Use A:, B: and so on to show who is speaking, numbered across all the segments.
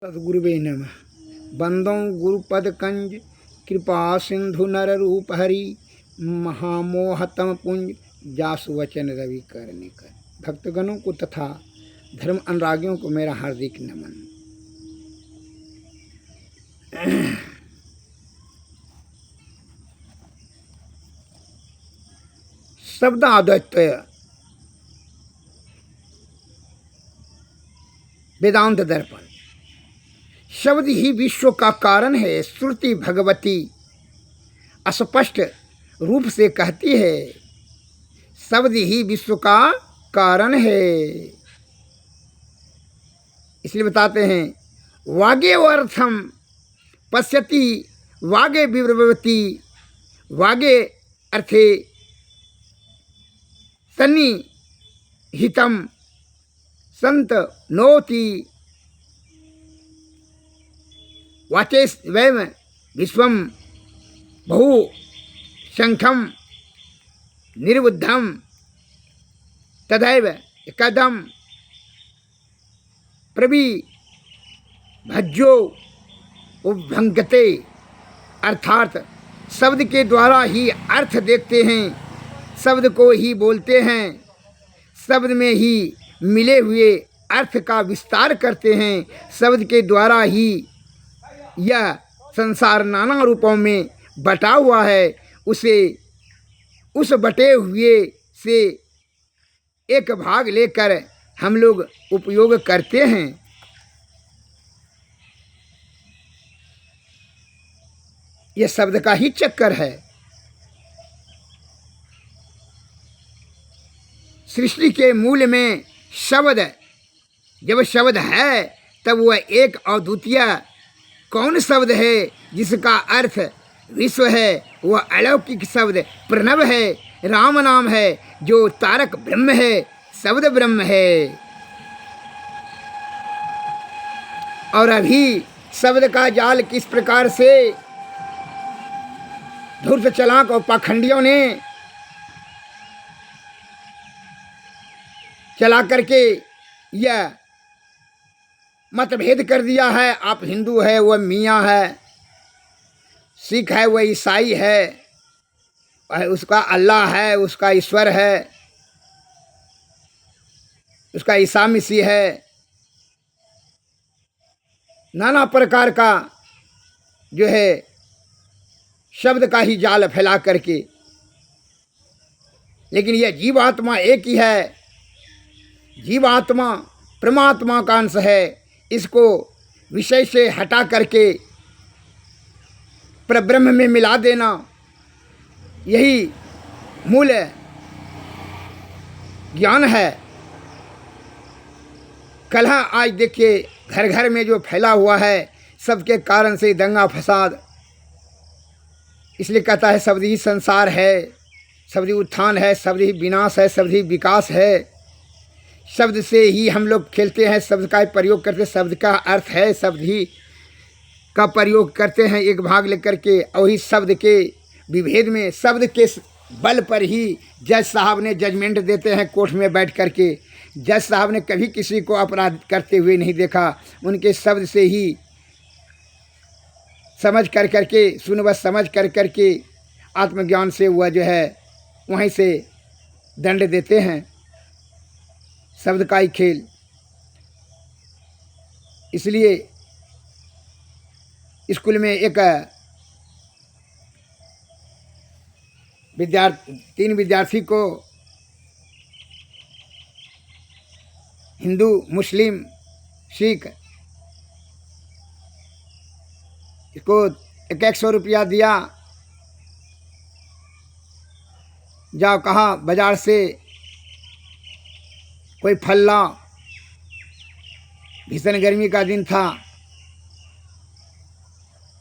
A: सद्गुरुवे नमः। बंदों गुरुपद कंज कृपा सिंधु नर रूप हरि महामोहतम पुंज जासु वचन रवि करने कर। भक्तगणों को तथा धर्म अनुरागियों को मेरा हार्दिक नमन। शब्द आद्वैत वेदांत दर्पण। शब्द ही विश्व का कारण है। श्रुति भगवती अस्पष्ट रूप से कहती है, शब्द ही विश्व का कारण है। इसलिए बताते हैं, वागे अर्थम पश्यति वागे विवृवती वागे अर्थे सन्निहितम संत नोति वाचे वैम विश्वम बहु शंखम निर्बुद्धम तदैव कदम प्रवि भज्यो उभंगते। अर्थात शब्द के द्वारा ही अर्थ देखते हैं, शब्द को ही बोलते हैं, शब्द में ही मिले हुए अर्थ का विस्तार करते हैं। शब्द के द्वारा ही यह संसार नाना रूपों में बटा हुआ है, उसे उस बटे हुए से एक भाग लेकर हम लोग उपयोग करते हैं। यह शब्द का ही चक्कर है। सृष्टि के मूल में शब्द, जब शब्द है तब वह एक अद्वितीय कौन शब्द है जिसका अर्थ विश्व है। वह अलौकिक शब्द प्रणव है, राम नाम है, जो तारक ब्रह्म है, शब्द ब्रह्म है। और अभी शब्द का जाल किस प्रकार से धूर्त चालाक और पाखंडियों ने चला करके यह मतभेद कर दिया है। आप हिंदू है, वह मियाँ है, सिख है, वह ईसाई है, उसका अल्लाह है, उसका ईश्वर है, उसका ईसा मसीह है। नाना प्रकार का जो है शब्द का ही जाल फैला करके, लेकिन यह जीवात्मा एक ही है। जीवात्मा परमात्मा का अंश है। इसको विषय से हटा करके परब्रह्म में मिला देना, यही मूल ज्ञान है। कलह आज देखिए घर घर में जो फैला हुआ है, सबके कारण से दंगा फसाद। इसलिए कहता है शब्द ही संसार है, शब्द ही उत्थान है, शब्द ही विनाश है, शब्द ही विकास है। शब्द से ही हम लोग खेलते हैं, शब्द का प्रयोग करते हैं, शब्द का अर्थ है, शब्द ही का प्रयोग करते हैं एक भाग लेकर के। और वही शब्द के विभेद में, शब्द के बल पर ही जज साहब ने जजमेंट देते हैं कोर्ट में बैठ करके। जज साहब ने कभी किसी को अपराध करते हुए नहीं देखा, उनके शब्द से ही समझ कर करके, सुन समझ कर करके आत्मज्ञान से वह जो है वहीं से दंड देते हैं। शब्द का ही खेल। इसलिए स्कूल में एक तीन विद्यार्थी को हिंदू, मुस्लिम, सिख इसको 100 रुपया दिया। जाओ कहा बाजार से कोई फल ला। भीषण गर्मी का दिन था,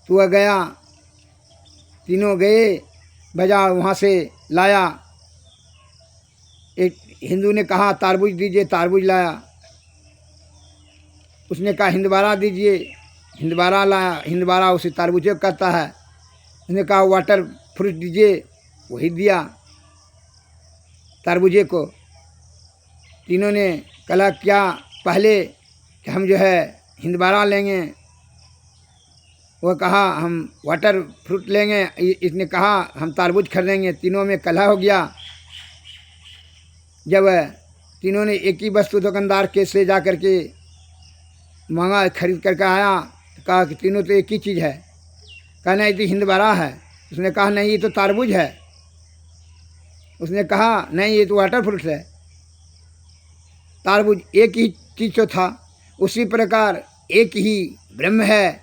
A: तो वह गया, तीनों गए बाजार, वहाँ से लाया। एक हिंदू ने कहा तारबूज दीजिए, तारबूज लाया। उसने कहा हिंदवारा दीजिए, हिंदवारा लाया। हिंदवारा उसे तारबूज कहता है। उसने कहा वाटर फ्रूट दीजिए, वही दिया तारबूजे को। तीनों ने कहा क्या पहले कि हम जो है हिंदबारा लेंगे, वो कहा हम वाटर फ्रूट लेंगे, इसने कहा हम तारबूज खरीदेंगे। तीनों में कलह हो गया। जब तीनों ने एक ही वस्तु दुकानदार के से जा कर के मांगा, खरीद करके आया, कहा कि तीनों तो एक ही चीज़ है। कहा नहीं, तो हिंदबारा है। उसने कहा नहीं, ये तो तारबूज है। उसने कहा नहीं, ये तो वाटर फ्रूट है। तारबूज एक ही चीज़ तो था। उसी प्रकार एक ही ब्रह्म है।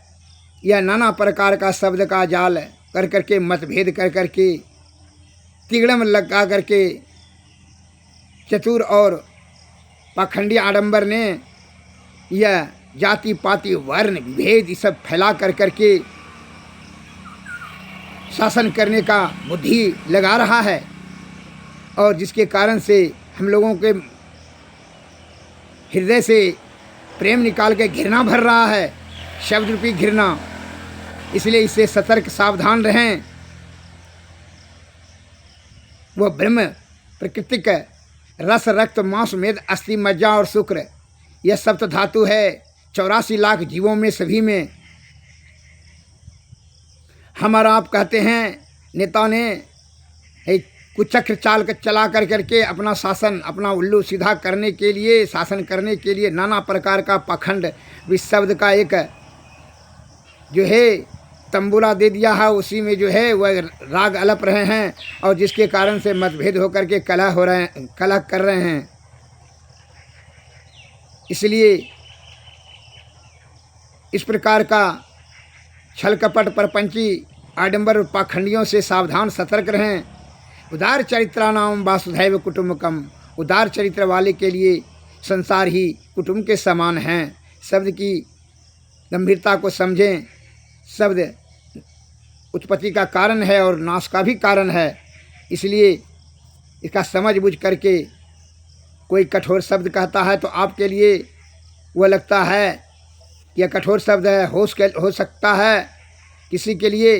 A: यह नाना प्रकार का शब्द का जाल कर करके, मतभेद कर करके, तिगड़म लगा करके चतुर और पाखंडी आडंबर ने यह जाति पाति वर्ण विभेद ये सब फैला कर करके शासन करने का बुद्धि लगा रहा है, और जिसके कारण से हम लोगों के हृदय से प्रेम निकाल के घृणा भर रहा है, शब्द रूपी घृणा। इसलिए इससे सतर्क सावधान रहें। वह ब्रह्म प्राकृतिक रस रक्त मांस मेद अस्थि मज्जा और शुक्र, यह सप्त धातु है 84 लाख जीवों में, सभी में। हमारा आप कहते हैं नेता ने एक कुचक्र चाल कर चला कर करके अपना शासन, अपना उल्लू सीधा करने के लिए, शासन करने के लिए नाना प्रकार का पाखंड विष शब्द का एक जो है तंबूरा दे दिया है। उसी में जो है वह राग अलप रहे हैं, और जिसके कारण से मतभेद होकर के कलह हो रहे हैं, कलह कर रहे हैं। इसलिए इस प्रकार का छल कपट परपंची आडंबर पाखंडियों से सावधान सतर्क रहें। उदार चरित्राणाम वासुधैव कुटुंबकम, उदार चरित्र वाले के लिए संसार ही कुटुंब के समान हैं। शब्द की गंभीरता को समझें। शब्द उत्पत्ति का कारण है और नाश का भी कारण है। इसलिए इसका समझ बुझ करके कोई कठोर शब्द कहता है तो आपके लिए वह लगता है यह कठोर शब्द है, हो सकता है किसी के लिए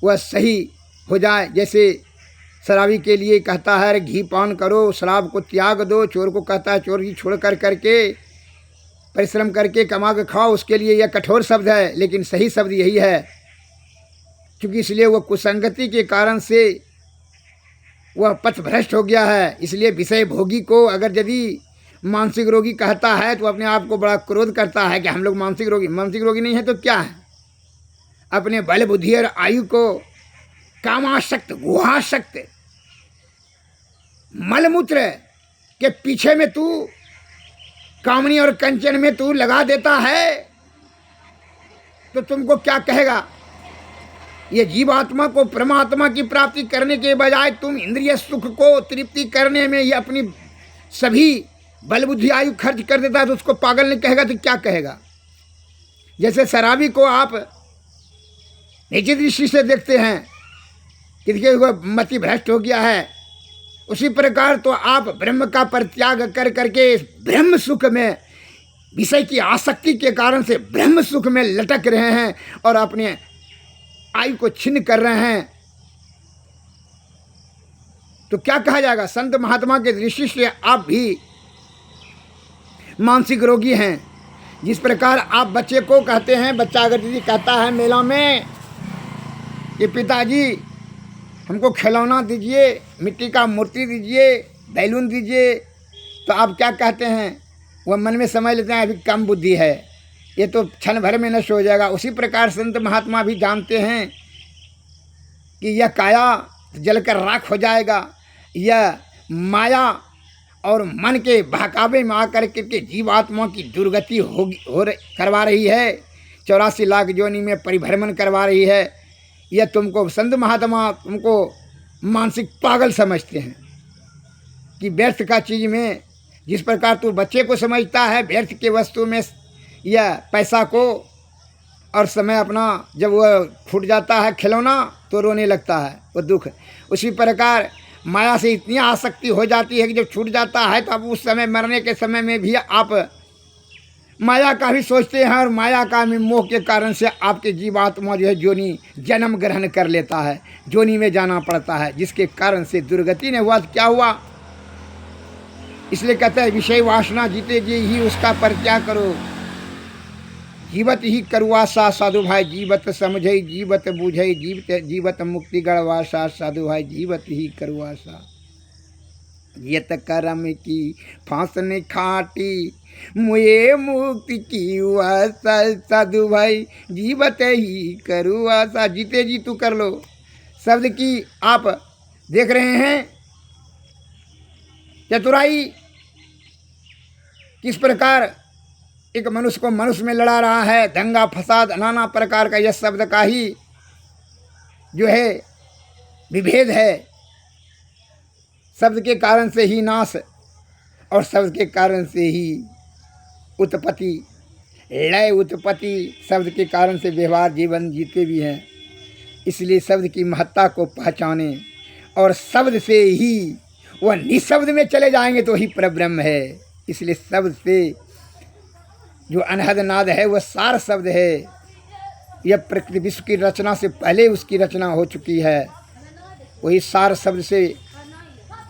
A: वह सही हो जाए। जैसे शराबी के लिए कहता है घी पान करो, शराब को त्याग दो। चोर को कहता है चोरी छोड़ कर करके परिश्रम करके कमा के खाओ, उसके लिए यह कठोर शब्द है। लेकिन सही शब्द यही है, क्योंकि इसलिए वह कुसंगति के कारण से वह पथ भ्रष्ट हो गया है। इसलिए विषय भोगी को अगर यदि मानसिक रोगी कहता है तो अपने आप को बड़ा क्रोध करता है कि हम लोग मानसिक रोगी नहीं है तो क्या है। अपने बल बुद्धि और आयु को कामाशक्त, गुहाशक्त, मलमूत्र के पीछे में तू, कामनी और कंचन में तू लगा देता है तो तुमको क्या कहेगा। ये जीवात्मा को परमात्मा की प्राप्ति करने के बजाय तुम इंद्रिय सुख को तृप्ति करने में ये अपनी सभी बल बुद्धि आयु खर्च कर देता है तो उसको पागल नहीं कहेगा तो क्या कहेगा। जैसे शराबी को आप नीचे दृष्टि से देखते हैं कि वह मति भ्रष्ट हो गया है, उसी प्रकार तो आप ब्रह्म का परित्याग कर करके ब्रह्म सुख में, विषय की आसक्ति के कारण से ब्रह्म सुख में लटक रहे हैं और अपने आयु को छिन्न कर रहे हैं तो क्या कहा जाएगा। संत महात्मा के दृष्टि से आप भी मानसिक रोगी हैं। जिस प्रकार आप बच्चे को कहते हैं, बच्चा अगर यदि कहता है मेला में कि पिताजी हमको खिलौना दीजिए, मिट्टी का मूर्ति दीजिए, बैलून दीजिए, तो आप क्या कहते हैं, वह मन में समझ लेते हैं अभी कम बुद्धि है, ये तो क्षण भर में नष्ट हो जाएगा। उसी प्रकार संत महात्मा भी जानते हैं कि यह काया जलकर राख हो जाएगा। यह माया और मन के बहकावे में आकर के जीवात्मा की दुर्गति करवा रही है, 84 लाख योनि में परिभ्रमण करवा रही है। यह तुमको संत महात्मा तुमको मानसिक पागल समझते हैं कि व्यर्थ का चीज़ में, जिस प्रकार तू बच्चे को समझता है व्यर्थ के वस्तु में यह पैसा को और समय अपना, जब वह फूट जाता है खिलौना तो रोने लगता है वो दुख। उसी प्रकार माया से इतनी आसक्ति हो जाती है कि जब छूट जाता है तो अब उस समय मरने के समय में भी आप माया का भी सोचते हैं और माया का भी मोह के कारण से आपके जीवात्मा जो है जोनी जन्म ग्रहण कर लेता है, जोनी में जाना पड़ता है, जिसके कारण से दुर्गति ने हुआ। क्या हुआ, इसलिए कहते हैं विषय वासना जीते जी ही उसका परित्याग करो। जीवत ही करुआसा साधु भाई जीवत समझे जीवत बूझे जीवत मुक्ति गढ़वासा साधु भाई जीवत ही करुआसा। यत करम की फांसने खाटी मुए मुक्ति की आशा साधु भाई जीवत ही करुआसा। जीते जी तू कर लो शब्द की आप देख रहे हैं चतुराई किस प्रकार एक मनुष्य को मनुष्य में लड़ा रहा है। दंगा फसाद नाना प्रकार का यह शब्द का ही जो है विभेद है। शब्द के कारण से ही नाश और शब्द के कारण से ही उत्पत्ति लय उत्पत्ति शब्द के कारण से व्यवहार जीवन जीते भी हैं। इसलिए शब्द की महत्ता को पहचाने और शब्द से ही वह निशब्द में चले जाएंगे तो ही परब्रह्म है। इसलिए शब्द से जो अनहद नाद है वह सार शब्द है। यह प्रकृति विश्व की रचना से पहले उसकी रचना हो चुकी है। वही सार शब्द से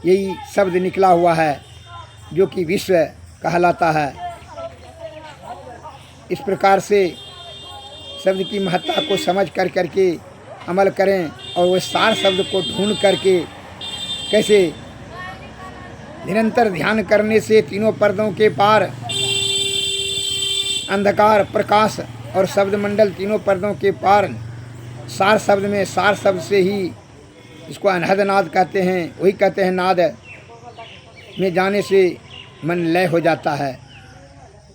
A: यही शब्द निकला हुआ है जो कि विश्व कहलाता है। इस प्रकार से शब्द की महत्ता को समझ कर करके अमल करें और वह सार शब्द को ढूंढ करके कैसे निरंतर ध्यान करने से तीनों पर्दों के पार अंधकार प्रकाश और शब्द मंडल तीनों पर्दों के पार सार शब्द में सार शब्द से ही इसको अनहद नाद कहते हैं। वही कहते हैं नाद में जाने से मन लय हो जाता है,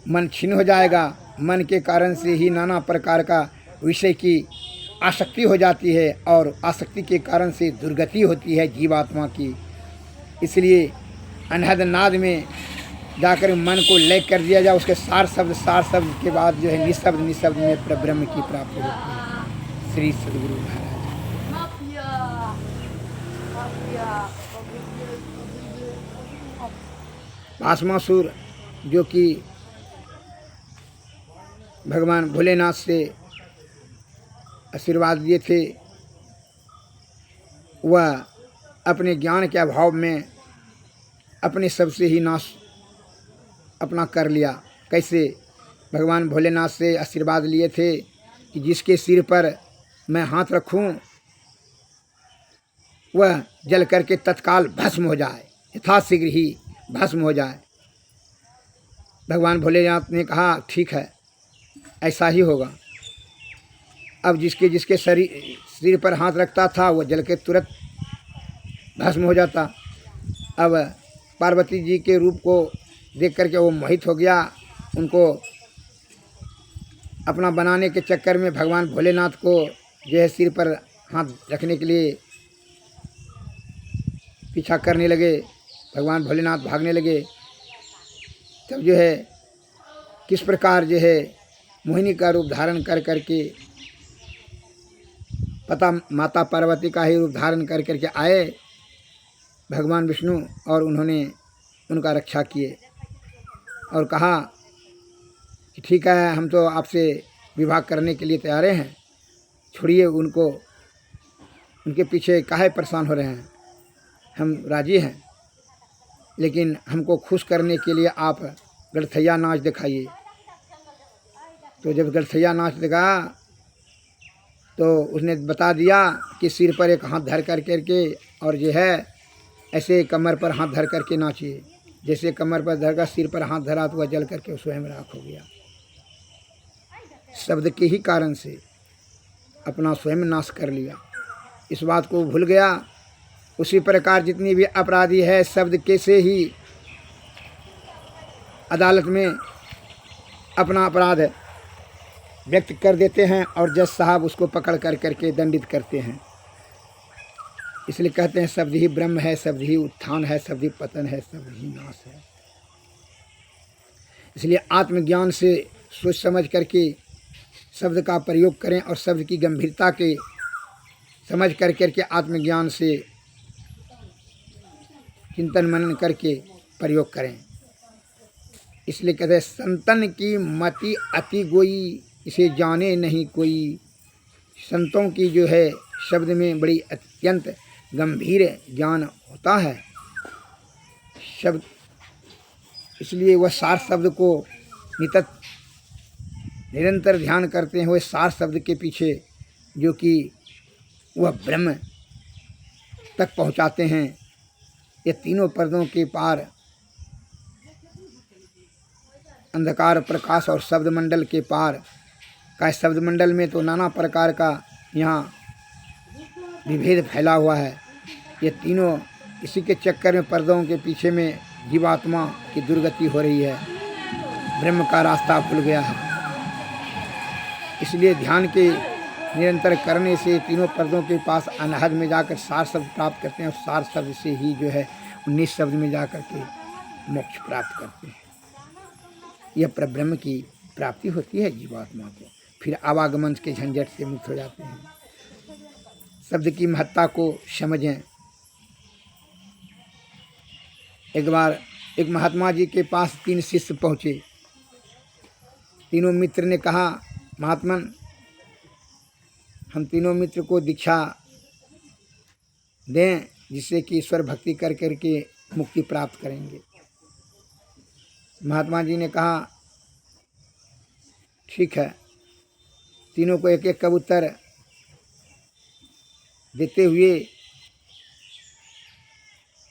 A: मन क्षीण हो जाएगा। मन के कारण से ही नाना प्रकार का विषय की आसक्ति हो जाती है और आसक्ति के कारण से दुर्गति होती है जीवात्मा की। इसलिए अनहद नाद में जाकर मन को लय कर दिया जाए। उसके सार शब्द के बाद जो है निशब्द में परब्रह्म की प्राप्ति होती है। श्री सद्गुरु महाराज। भस्मासुर जो कि भगवान भोलेनाथ से आशीर्वाद लिए थे वह अपने ज्ञान के अभाव में अपने सबसे ही नाश अपना कर लिया। कैसे? भगवान भोलेनाथ से आशीर्वाद लिए थे कि जिसके सिर पर मैं हाथ रखूं वह जल करके तत्काल भस्म हो जाए, यथाशीघ्र ही भस्म हो जाए। भगवान भोलेनाथ ने कहा ठीक है ऐसा ही होगा। अब जिसके जिसके सिर पर हाथ रखता था वह जल के तुरंत भस्म हो जाता। अब पार्वती जी के रूप को देख करके वो मोहित हो गया। उनको अपना बनाने के चक्कर में भगवान भोलेनाथ को जो है सिर पर हाथ रखने के लिए पीछा करने लगे। भगवान भोलेनाथ भागने लगे। तब जो है किस प्रकार जो है मोहिनी का रूप धारण कर करके पता माता पार्वती का ही रूप धारण कर करके आए भगवान विष्णु और उन्होंने उनका रक्षा किए और कहा कि ठीक है हम तो आपसे विवाह करने के लिए तैयार हैं, छोड़िए उनको, उनके पीछे काहे परेशान हो रहे हैं, हम राजी हैं, लेकिन हमको खुश करने के लिए आप गड़थैया नाच दिखाइए। तो जब गड़थैया नाच दिखा तो उसने बता दिया कि सिर पर एक हाथ धर कर करके और जो है ऐसे कमर पर हाथ धर करके नाचिए। जैसे कमर पर धर कर सिर पर हाथ धरा तो वह जल करके स्वयं राख हो गया। शब्द के ही कारण से अपना स्वयं नाश कर लिया। इस बात को भूल गया। उसी प्रकार जितनी भी अपराधी है शब्द के से ही अदालत में अपना अपराध व्यक्त कर देते हैं और जज साहब उसको पकड़ कर करके दंडित करते हैं। इसलिए कहते हैं शब्द ही ब्रह्म है, शब्द ही उत्थान है, शब्द ही पतन है, शब्द ही नाश है। इसलिए आत्मज्ञान से सोच समझ करके शब्द का प्रयोग करें और शब्द की गंभीरता के समझ कर करके आत्मज्ञान से चिंतन मनन करके प्रयोग करें। इसलिए कहते हैं संतन की मति अति गोई, इसे जाने नहीं कोई। संतों की जो है शब्द में बड़ी अत्यंत गंभीर ज्ञान होता है शब्द। इसलिए वह सार शब्द को नितत निरंतर ध्यान करते हैं वह सार शब्द के पीछे, जो कि वह ब्रह्म तक पहुंचाते हैं। ये तीनों पर्दों के पार अंधकार, प्रकाश और शब्द मंडल के पार का, शब्द मंडल में तो नाना प्रकार का यहाँ विभेद फैला हुआ है। ये तीनों इसी के चक्कर में, पर्दों के पीछे में जीवात्मा की दुर्गति हो रही है, ब्रह्म का रास्ता भूल गया है। इसलिए ध्यान के निरंतर करने से तीनों पर्दों के पास अनहद में जाकर सार शब्द प्राप्त करते हैं, और सार शब्द से ही जो है 19 शब्द में जाकर के मोक्ष प्राप्त करते हैं। यह परब्रह्म की प्राप्ति होती है जीवात्मा को। फिर आवागमन के झंझट से मुक्त हो जाते हैं। शब्द की महत्ता को समझें। एक बार एक महात्मा जी के पास 3 शिष्य पहुँचे। तीनों मित्र ने कहा, महात्मन, हम तीनों मित्र को दीक्षा दें जिससे कि ईश्वर भक्ति कर करके मुक्ति प्राप्त करेंगे। महात्मा जी ने कहा, ठीक है। तीनों को एक एक कबूतर देते हुए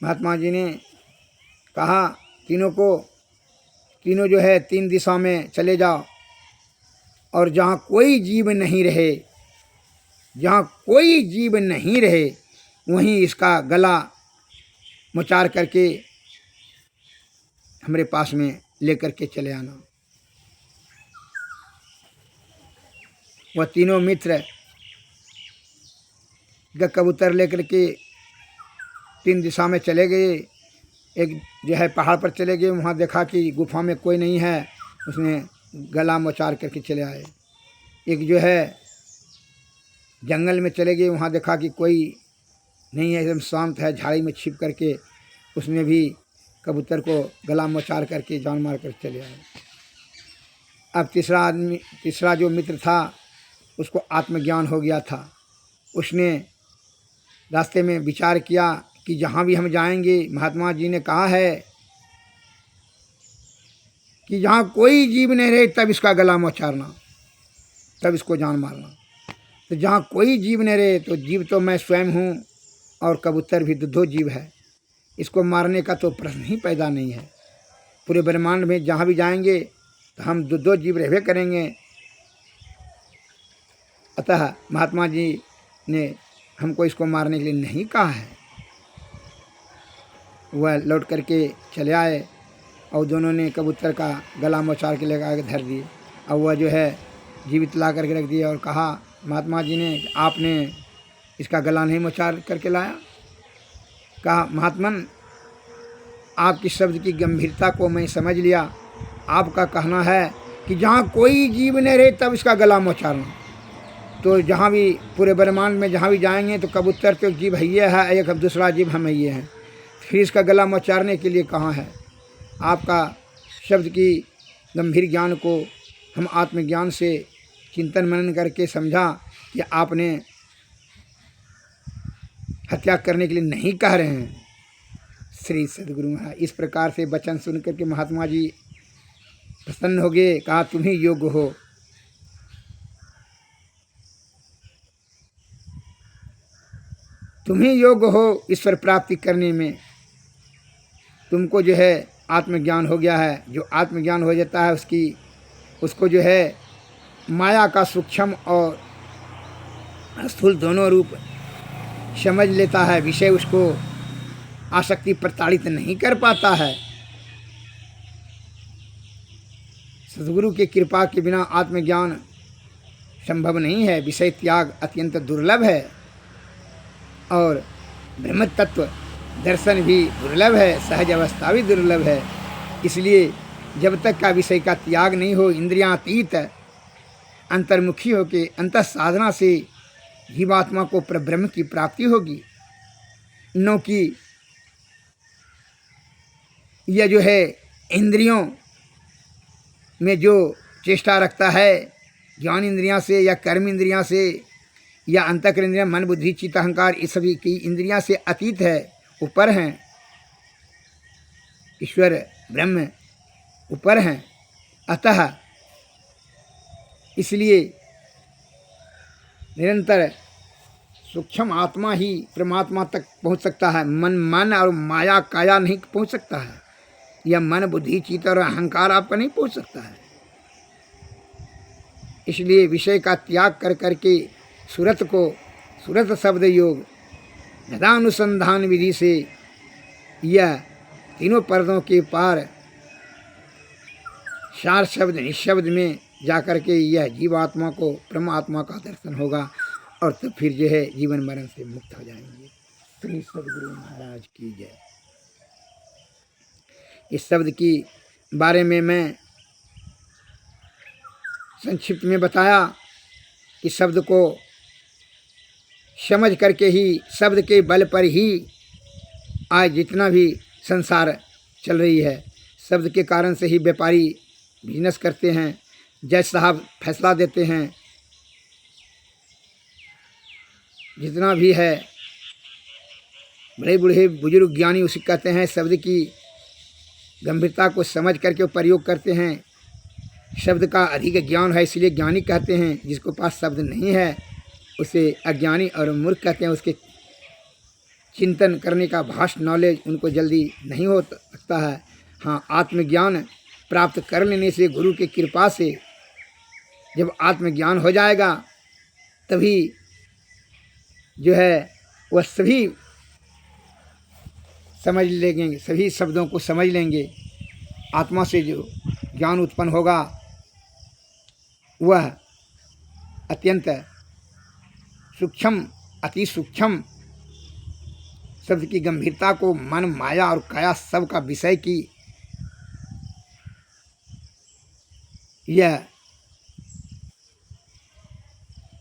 A: महात्मा जी ने कहा, तीनों जो है 3 दिशा में चले जाओ, और जहाँ कोई जीव नहीं रहे, जहाँ कोई जीव नहीं रहे, वहीं इसका गला मुचार करके हमारे पास में लेकर के चले आना। वह तीनों मित्र कबूतर लेकर के 3 दिशा में चले गए। एक जो है पहाड़ पर चले गए, वहाँ देखा कि गुफा में कोई नहीं है, उसने गला मुचार करके चले आए। एक जो है जंगल में चले गए, वहाँ देखा कि कोई नहीं है, एकदम शांत है, झाड़ी में छिप करके उसने भी कबूतर को गला मुचार करके जान मार कर चले आए। अब तीसरा जो मित्र था, उसको आत्मज्ञान हो गया था। उसने रास्ते में विचार किया कि जहाँ भी हम जाएंगे, महात्मा जी ने कहा है कि जहाँ कोई जीव नहीं रहे तब इसका गला मुचारना, तब इसको जान मारना। तो जहाँ कोई जीव नहीं रहे, तो जीव तो मैं स्वयं हूँ और कबूतर भी 2 जीव है, इसको मारने का तो प्रश्न ही पैदा नहीं है। पूरे ब्रह्मांड में जहाँ भी जाएंगे तो हम 2 जीव रहबे करेंगे। अतः महात्मा जी ने हमको इसको मारने के लिए नहीं कहा है। वह लौट करके चले आए और दोनों ने कबूतर का गला मुचार के लगा के धर दिए, और वह जो है जीवित ला करके रख दिया और कहा, महात्मा जी ने, आपने इसका गला नहीं मुचार करके लाया? कहा, महात्मन, आपकी शब्द की गंभीरता को मैं समझ लिया। आपका कहना है कि जहाँ कोई जीव नहीं रहे तब इसका गला मुचारना। तो जहाँ भी पूरे ब्रह्मांड में जहाँ भी जाएंगे तो कबूतर तो जीव है, एक दूसरा जीव हम ही हैं, फिर इसका गला मुचारने के लिए कहाँ है? आपका शब्द की गंभीर ज्ञान को हम आत्मज्ञान से चिंतन मनन करके समझा कि आपने हत्या करने के लिए नहीं कह रहे हैं। श्री सद्गुरु महाराज इस प्रकार से वचन सुन करके महात्मा जी प्रसन्न हो गए। कहा, तुम ही योग्य हो, तुम ही योग्य हो ईश्वर प्राप्ति करने में। तुमको जो है आत्मज्ञान हो गया है। जो आत्मज्ञान हो जाता है उसको जो है माया का सूक्ष्म और स्थूल दोनों रूप समझ लेता है। विषय उसको आसक्ति प्रताड़ित नहीं कर पाता है। सद्गुरु की कृपा के बिना आत्मज्ञान संभव नहीं है। विषय त्याग अत्यंत दुर्लभ है और ब्रह्म तत्व दर्शन भी दुर्लभ है, सहज अवस्था भी दुर्लभ है। इसलिए जब तक का विषय का त्याग नहीं हो, इंद्रियातीत अंतर्मुखी हो के अंतः साधना से जीवात्मा को परब्रह्म की प्राप्ति होगी। नो कि यह जो है इंद्रियों में जो चेष्टा रखता है, ज्ञान इंद्रियां से या कर्म इंद्रियां से या अंतःकरण इंद्रियां, मन बुद्धि चित्त अहंकार, इस सभी की इंद्रियां से अतीत है, ऊपर हैं। ईश्वर ब्रह्म ऊपर हैं। अतः इसलिए निरंतर सूक्ष्म आत्मा ही परमात्मा तक पहुंच सकता है। मन और माया काया नहीं पहुंच सकता है। यह मन बुद्धि चित्त और अहंकार आपका नहीं पहुंच सकता है। इसलिए विषय का त्याग कर करके सुरत शब्द योग गदानुसंधान विधि से यह तीनों पर्दों के पार सार शब्द निशब्द में जाकर के यह जीवात्मा को परमात्मा का दर्शन होगा और तब फिर जो है जीवन मरण से मुक्त हो जाएंगे। श्री सद्गुरु महाराज की जय। इस शब्द की बारे में मैं संक्षिप्त में बताया कि शब्द को समझ करके ही, शब्द के बल पर ही आज जितना भी संसार चल रही है, शब्द के कारण से ही व्यापारी बिजनेस करते हैं, जज साहब फैसला देते हैं, जितना भी है बड़े बूढ़े बुजुर्ग ज्ञानी उसे कहते हैं। शब्द की गंभीरता को समझ करके प्रयोग करते हैं। शब्द का अधिक ज्ञान है इसलिए ज्ञानी कहते हैं। जिसको पास शब्द नहीं है उसे अज्ञानी और मूर्ख कहते हैं। उसके चिंतन करने का भास्ट नॉलेज उनको जल्दी नहीं हो सकता है। हाँ, आत्मज्ञान प्राप्त कर लेने से, गुरु की कृपा से जब आत्मज्ञान हो जाएगा तभी जो है वह सभी समझ लेंगे, सभी शब्दों को समझ लेंगे। आत्मा से जो ज्ञान उत्पन्न होगा वह अत्यंत सूक्ष्म, अति सूक्ष्म शब्द की गंभीरता को मन, माया और काया सब का विषय की यह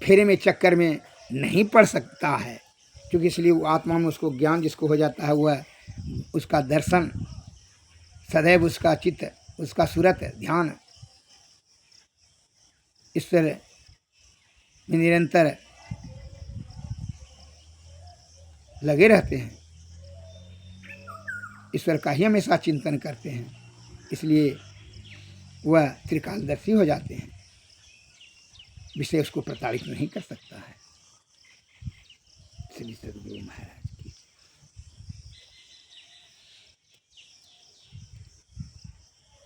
A: फेरे में चक्कर में नहीं पड़ सकता है। क्योंकि इसलिए वो आत्मा में उसको ज्ञान जिसको हो जाता है वह उसका दर्शन सदैव, उसका चित्त, उसका सूरत ध्यान ईश्वर में निरंतर लगे रहते हैं। ईश्वर का ही हमेशा चिंतन करते हैं, इसलिए वह त्रिकालदर्शी हो जाते हैं। विषय उसको प्रताड़ित नहीं कर सकता है। श्री सद्गुरु महाराज की।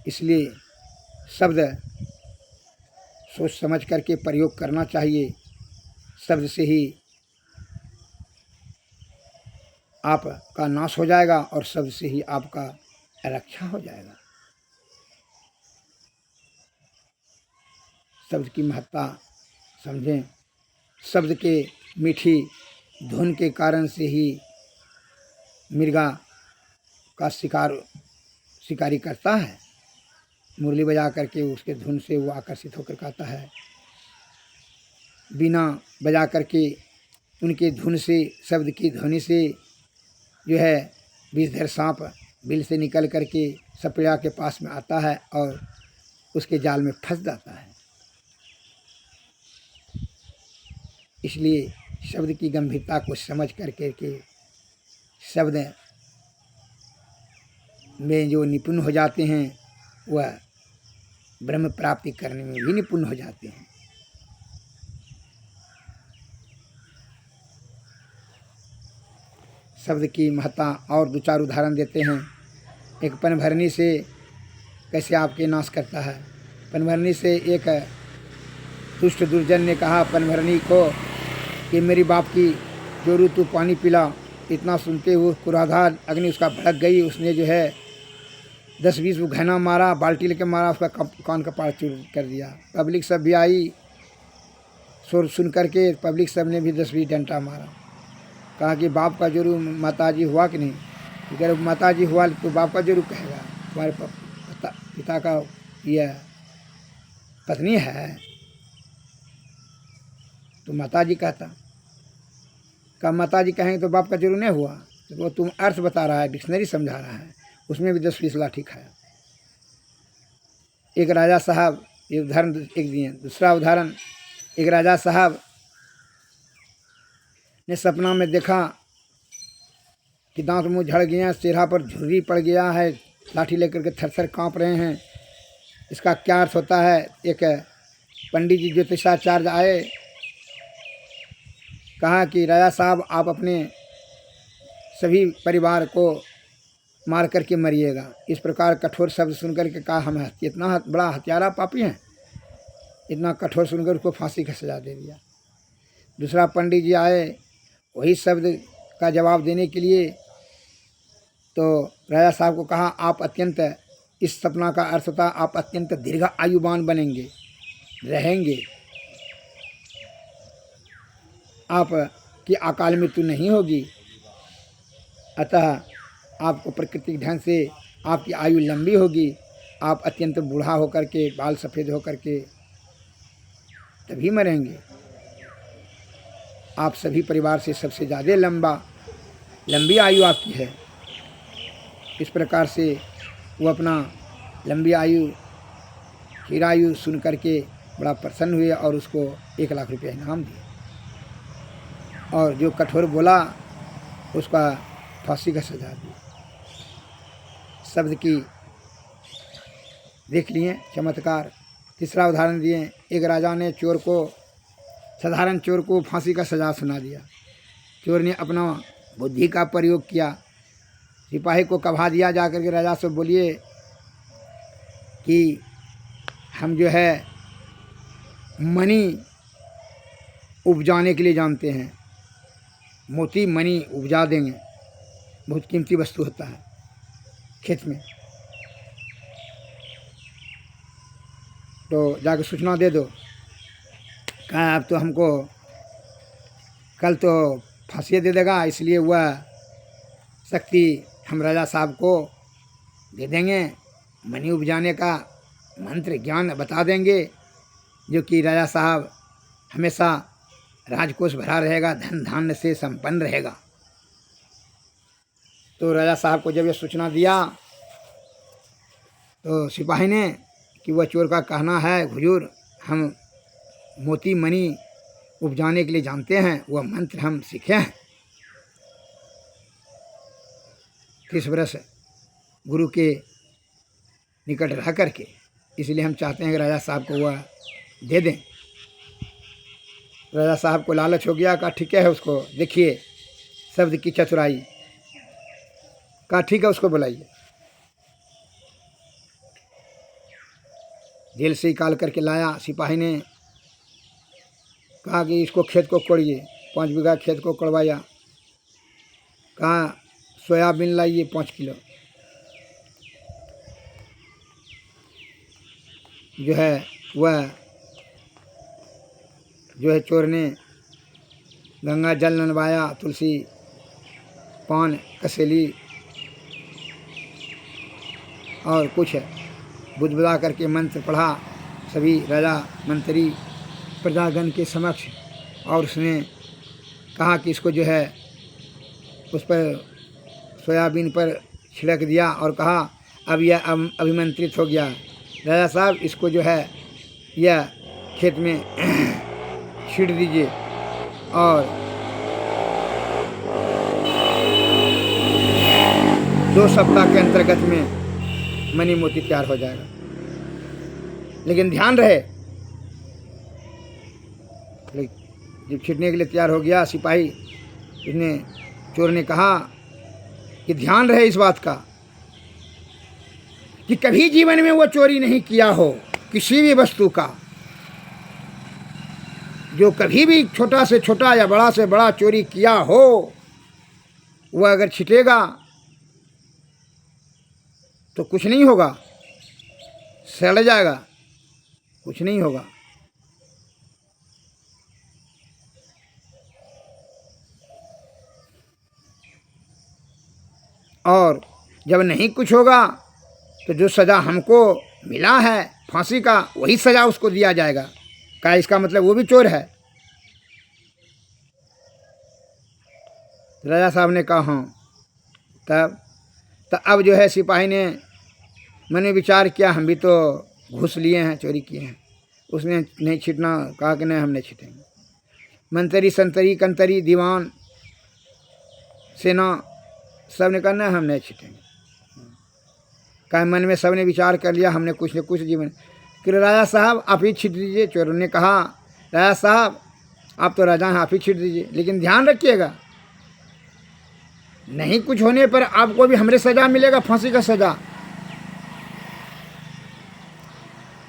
A: इसलिए शब्द सोच समझ करके प्रयोग करना चाहिए। शब्द से ही आपका नाश हो जाएगा और शब्द से ही आपका रक्षा हो जाएगा। शब्द की महत्ता समझें। शब्द के मीठी धुन के कारण से ही मिर्गा का शिकारी करता है। मुरली बजा करके उसके धुन से वो आकर्षित होकर कहता है। बीना बजा करके उनके धुन से, शब्द की ध्वनि से जो है विषधर सांप बिल से निकल करके सपेड़ा के पास में आता है और उसके जाल में फंस जाता है। इसलिए शब्द की गंभीरता को समझ करके के शब्द में जो निपुण हो जाते हैं वह ब्रह्म प्राप्ति करने में भी निपुण हो जाते हैं। शब्द की महत्ता और दो चार उदाहरण देते हैं। एक पनभरनी से कैसे आपके नाश करता है। पनभरनी से एक दुष्ट दुर्जन ने कहा पनभरनी को कि मेरी बाप की जोरू तू पानी पिला। इतना सुनते हुए क्रोधार अग्नि उसका भड़क गई। उसने जो है 10-20 वो घना मारा, बाल्टी लेके मारा, उसका कान का पार चूर कर दिया। पब्लिक सब भी आई, शोर सुन करके पब्लिक सब ने भी 10-20 डंडा मारा। कहा कि बाप का जोरू माताजी हुआ कि नहीं। अगर माताजी हुआ तो बाप का जोरू कहेगा, तुम्हारे पिता का यह पत्नी है तो माताजी कहता। कहा माताजी कहेंगे तो बाप का जोरू नहीं हुआ। तो वो तुम अर्थ बता रहा है, डिक्शनरी समझा रहा है, उसमें भी 10-20 लाठी खाया। एक राजा साहब, ये उदाहरण एक दिए। दूसरा उदाहरण, एक राजा साहब ने सपना में देखा कि दांत मुंह झड़ गया, चेहरा पर झुर्री पड़ गया है, लाठी लेकर के थर थर काँप रहे हैं। इसका क्या अर्थ होता है। एक पंडित जी ज्योतिषाचार्य आए, कहा कि राजा साहब आप अपने सभी परिवार को मार करके मरिएगा। इस प्रकार कठोर शब्द सुनकर के कहा हम इतना बड़ा हत्यारा पापी हैं, इतना कठोर सुनकर उसको फांसी का सजा दे दिया। दूसरा पंडित जी आए, वही शब्द का जवाब देने के लिए, तो राजा साहब को कहा आप अत्यंत, इस सपना का अर्थ था आप अत्यंत दीर्घ आयुवान बनेंगे, रहेंगे, आप की अकाल मृत्यु नहीं होगी, अतः आपको प्राकृतिक ढंग से आपकी आयु लंबी होगी, आप अत्यंत बूढ़ा होकर के, बाल सफ़ेद होकर के तभी मरेंगे। आप सभी परिवार से सबसे ज़्यादा लंबी आयु आपकी है। इस प्रकार से वो अपना लंबी आयु, चिरायु सुन करके बड़ा प्रसन्न हुए और उसको 1 लाख रुपया इनाम दिए। और जो कठोर बोला उसका फांसी का सजा दी। शब्द की देख लिए चमत्कार। तीसरा उदाहरण दिए, एक राजा ने चोर को, साधारण चोर को फांसी का सजा सुना दिया। चोर ने अपना बुद्धि का प्रयोग किया, सिपाही को कहा दिया जाकर के राजा से बोलिए कि हम जो है मनी उपजाने के लिए जानते हैं, मोती मनी उपजा देंगे, बहुत कीमती वस्तु होता है खेत में, तो जाकर सूचना दे दो। कहा अब तो हमको कल तो फांसी दे देगा, इसलिए वह शक्ति हम राजा साहब को दे देंगे, मनी उपजाने का मंत्र ज्ञान बता देंगे, जो कि राजा साहब हमेशा राजकोष भरा रहेगा, धन धान्य से संपन्न रहेगा। तो राजा साहब को जब ये सूचना दिया तो सिपाही ने कि वह चोर का कहना है हुजूर हम मोती मनी उपजाने के लिए जानते हैं, वह मंत्र हम सीखे हैं 30 वर्ष गुरु के निकट रह करके, इसलिए हम चाहते हैं कि राजा साहब को वह दे दें। राजा साहब को लालच हो गया, कहा ठीक है उसको देखिए शब्द की चतुराई, कहा ठीक है उसको बुलाइए। जेल से निकाल करके लाया। सिपाही ने कहा कि इसको खेत को कोड़िए, 5 बीघा खेत को कोड़वाया। कहा सोयाबीन लाइए 5 किलो। जो है वह जो है चोर ने गंगा जल ननवाया, तुलसी पान कसेली और कुछ बुदबुदा करके मंत्र पढ़ा सभी राजा मंत्री प्रजागण के समक्ष, और उसने कहा कि इसको जो है उस पर सोयाबीन पर छिड़क दिया और कहा अब यह अभिमंत्रित हो गया, राजा साहब इसको जो है यह खेत में छीट दीजिए और 2 सप्ताह के अंतर्गत में मनी मोती तैयार हो जाएगा। लेकिन ध्यान रहे, जब छीटने के लिए तैयार हो गया सिपाही, इसने चोर ने कहा कि ध्यान रहे इस बात का कि कभी जीवन में वो चोरी नहीं किया हो किसी भी वस्तु का। जो कभी भी छोटा से छोटा या बड़ा से बड़ा चोरी किया हो, वह अगर छिटेगा तो कुछ नहीं होगा, सड़ जाएगा, कुछ नहीं होगा। और जब नहीं कुछ होगा तो जो सज़ा हमको मिला है फांसी का, वही सज़ा उसको दिया जाएगा। क्या इसका मतलब वो भी चोर है? राजा साहब ने कहा हाँ। तब अब जो है सिपाही ने मैंने विचार किया, हम भी तो घूस लिए हैं, चोरी किए हैं। उसने नहीं छीटना, कहा कि नहीं हम नहीं छीटेंगे। मंत्री संतरी कंतरी दीवान सेना सब ने कहा नहीं हम नहीं छीटेंगे। कहा मन में सब ने विचार कर लिया, हमने कुछ न कुछ जीवन। कि राजा साहब आप ही छीट दीजिए। चोरों ने कहा राजा साहब आप तो राजा हैं, आप ही छीट दीजिए, लेकिन ध्यान रखिएगा नहीं कुछ होने पर आपको भी हमरे सजा मिलेगा, फांसी का सजा।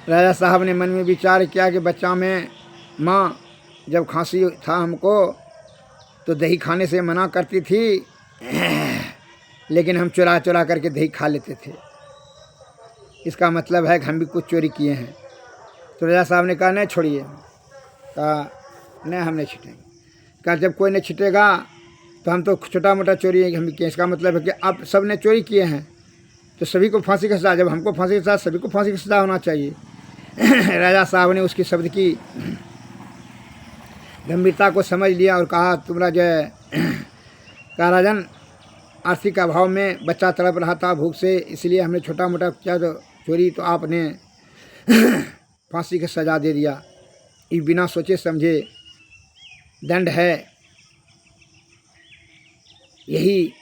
A: राजा साहब ने मन में विचार किया कि बच्चा में माँ जब खांसी था हमको तो दही खाने से मना करती थी, लेकिन हम चुरा चुरा करके दही खा लेते थे, इसका मतलब है कि हम भी कुछ चोरी किए हैं। तो राजा साहब ने कहा नहीं छोड़िए, कहा नहीं हम नहीं छिटेंगे। कहा जब कोई नहीं छिटेगा तो हम तो छोटा मोटा चोरी हम किए, इसका मतलब है कि आप सब ने चोरी किए हैं तो सभी को फांसी का सजा, जब हमको फांसी का सजा सभी को फांसी का सजा होना चाहिए। राजा साहब ने उसकी शब्द की गंभीरता को समझ लिया और कहा तुम्हारा जो है कहा राजन आर्थिक अभाव में बच्चा तड़प रहा था भूख से, इसलिए हमने छोटा मोटा किया तो चोरी, तो आपने फांसी की सज़ा दे दिया। ये बिना सोचे समझे दंड है, यही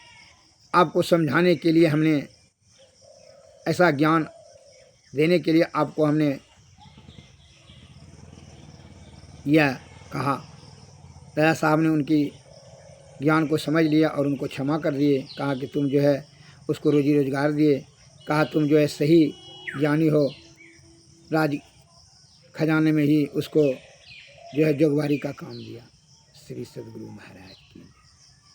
A: आपको समझाने के लिए हमने ऐसा ज्ञान देने के लिए आपको हमने यह कहा। राजा साहब ने उनकी ज्ञान को समझ लिया और उनको क्षमा कर दिए। कहा कि तुम जो है उसको रोजी रोजगार दिए, कहा तुम जो है सही ज्ञानी हो, राज खजाने में ही उसको जो है जोगवारी का काम दिया। श्री सद्गुरु महाराज की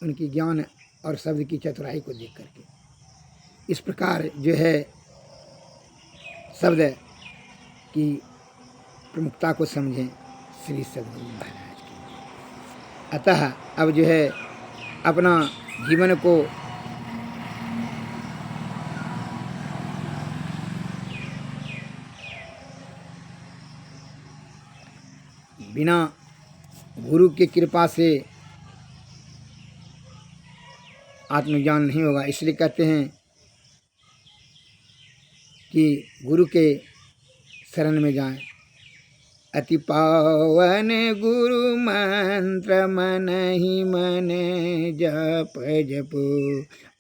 A: उनकी ज्ञान और शब्द की चतुराई को देख करके इस प्रकार जो है शब्द की प्रमुखता को समझें श्री सद्गुरु महाराज की। अतः अब जो है अपना जीवन को बिना गुरु की कृपा से आत्मज्ञान नहीं होगा। इसलिए कहते हैं कि गुरु के शरण में जाएं। अति पावन गुरु मंत्र मन ही मन जप जपो,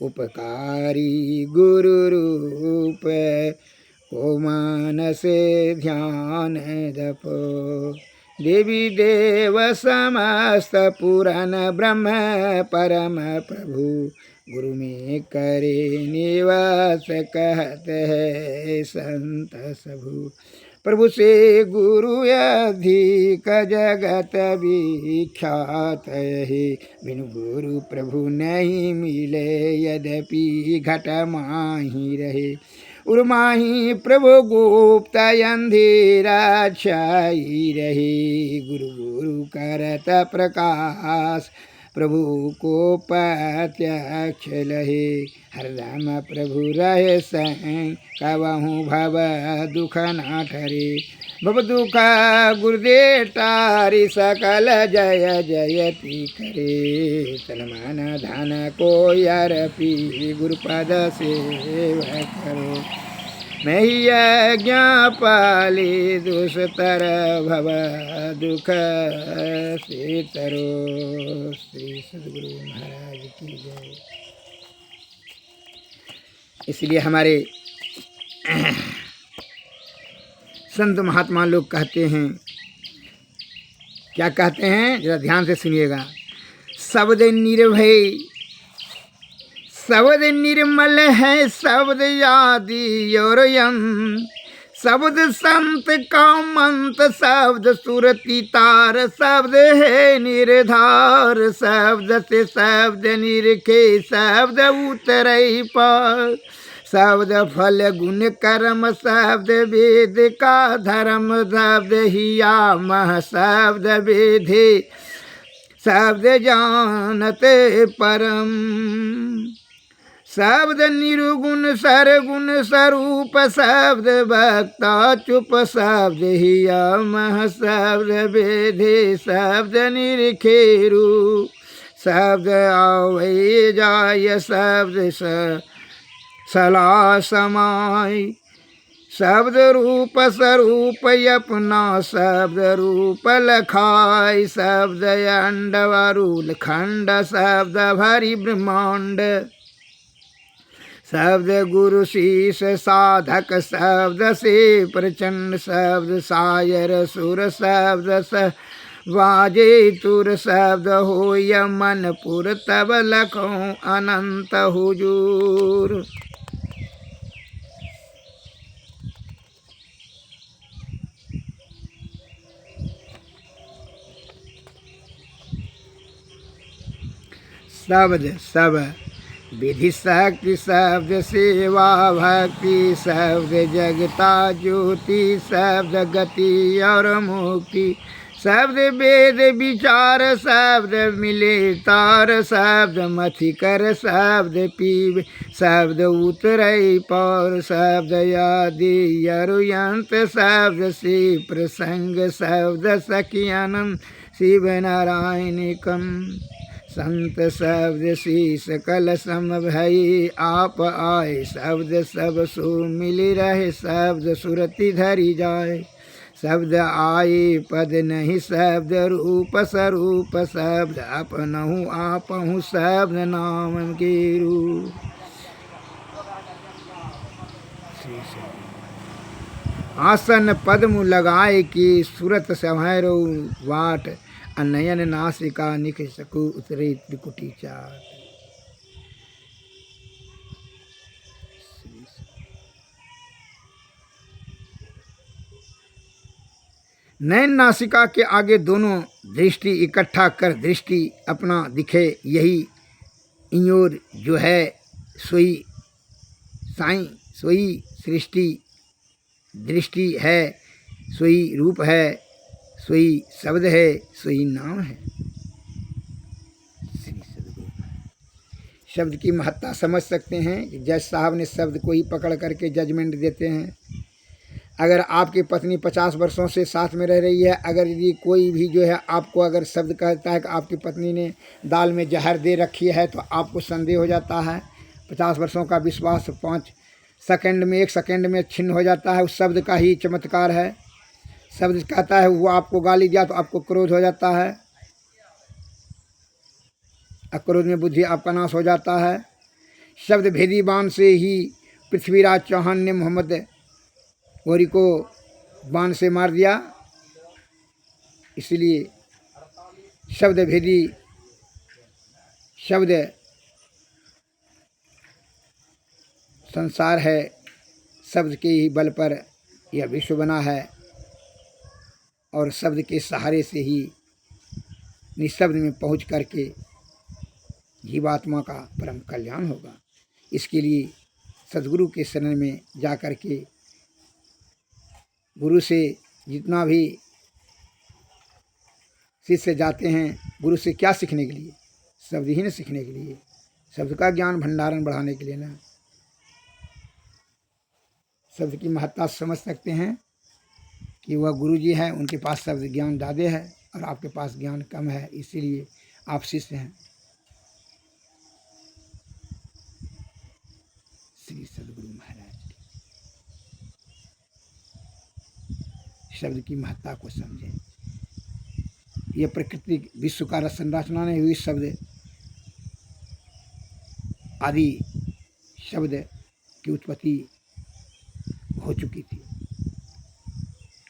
A: उपकारी गुरु रूप को मानस ध्यान दपो। देवी देव समस्त पुराण ब्रह्म परम प्रभु, गुरु में करे निवास कहते है संत सबू। प्रभु से गुरु अधिक जगत विख्यात है, बिनु गुरु प्रभु नहीं मिले यद्यपि घट माही रहे। उर्माही प्रभु गुप्त अंधेरा छाई रहे, गुरु गुरु करत प्रकाश प्रभु को प्रत्यक्ष लहे। हरदम प्रभु रहे संग कबहु भव दुख न ठरे। भव दुख गुरुदे टारी सकल जय जयति करे। तन मन धन को अर्पी गुरुपद सेवा करो। मैं यज्ञ पाली दुष्तर भव दुख से तरो। श्री सद्गुरु महाराज की जय। इसलिए हमारे संत महात्मा लोग कहते हैं, क्या कहते हैं जरा ध्यान से सुनिएगा। शब्द निर्भय शब्द निर्मल है, शब्द आदि और यम, शब्द संत का मंत्र, शब्द सुरति तार, शब्द है निर्धार, शब्द से शब्द निरखे, शब्द उतरई पार, शब्द फल गुण कर्म, शब्द वेद का धर्म, शब्द हिया मह, शब्द वेदे, शब्द जानते परम, शब्द निर्गुण सरगुण स्वरूप, शब्द वक्ता चुप, शब्द हिया मह, शब्द वेदे, शब्द निरखेरु, शब्द आवे जाय, शब्द सला समाय, शब्द रूप स्वरूप अपना, शब्द रूप लखाय, शब्द अंडवारूल खंड, शब्द भरी ब्रह्मांड, शब्द गुरु शीश साधक शब्द से प्रचंड शब्द सायर सुर शब्द स वाजे तुर शब्द होय मन पुर तब लखों अनंत हुजूर। शब्द सब विधि शक्ति शब्द सेवा भक्ति शब्द जगता ज्योति शब्द गति और मुक्ति शब्द वेद विचार शब्द मिले तार शब्द मथि कर शब्द पीव शब्द उतरई पौर शब्द आदि अरुयंत शब्द से प्रसंग शब्द सखियानंद शिव नारायणिकम संत शब्द शीस कल सम भई आप आए शब्द सब सो मिल रहे शब्द सुरति धरी जाए शब्द आए पद नहीं शब्द रूप स्वरूप शब्द अपनहु आपहु शब्द नाम के रूप। आसन पद्म लगाए कि सुरत संहरो वाट अनयन नासिका निख सकु उतरे त्रिकुटी चार। नयन नासिका के आगे दोनों दृष्टि इकट्ठा कर दृष्टि अपना दिखे यही इंजोर जो है सोई साई सोई सृष्टि दृष्टि है सोई रूप है सोई शब्द है सोई नाम है। श्री सद्गुरु शब्द की महत्ता समझ सकते हैं। जज साहब ने शब्द को ही पकड़ करके जजमेंट देते हैं। अगर आपकी पत्नी 50 वर्षों से साथ में रह रही है, अगर यदि कोई भी जो है आपको अगर शब्द कहता है कि आपकी पत्नी ने दाल में जहर दे रखी है तो आपको संदेह हो जाता है। 50 वर्षों का विश्वास 5 सेकंड में 1 सेकंड में छिन्न हो जाता है। उस शब्द का ही चमत्कार है। शब्द कहता है वो आपको गाली दिया तो आपको क्रोध हो जाता है, अक्रोध में बुद्धि आपका नाश हो जाता है। शब्द भेदी बाण से ही पृथ्वीराज चौहान ने मोहम्मद गौरी को बाण से मार दिया। इसलिए शब्द भेदी शब्द संसार है, शब्द के ही बल पर यह विश्व बना है और शब्द के सहारे से ही निःशब्द में पहुंच करके जीवात्मा का परम कल्याण होगा। इसके लिए सद्गुरु के शरण में जा कर के गुरु से जितना भी शिष्य जाते हैं, गुरु से क्या सीखने के लिए? शब्द ही न सीखने के लिए, शब्द का ज्ञान भंडारण बढ़ाने के लिए ना। शब्द की महत्ता समझ सकते हैं कि वह गुरु जी हैं, उनके पास शब्द ज्ञान ज़्यादा है और आपके पास ज्ञान कम है, इसीलिए आप शिष्य हैं। श्री सद्गुरु महाराज की शब्द की महत्ता को समझें। यह प्रकृति विश्व का संरचना नहीं हुई, शब्द आदि शब्द की उत्पत्ति हो चुकी थी।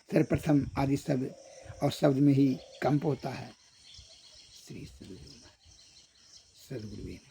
A: सर्वप्रथम आदि शब्द और शब्द में ही कंप होता है। श्री सद्गुरु सद्गुरु।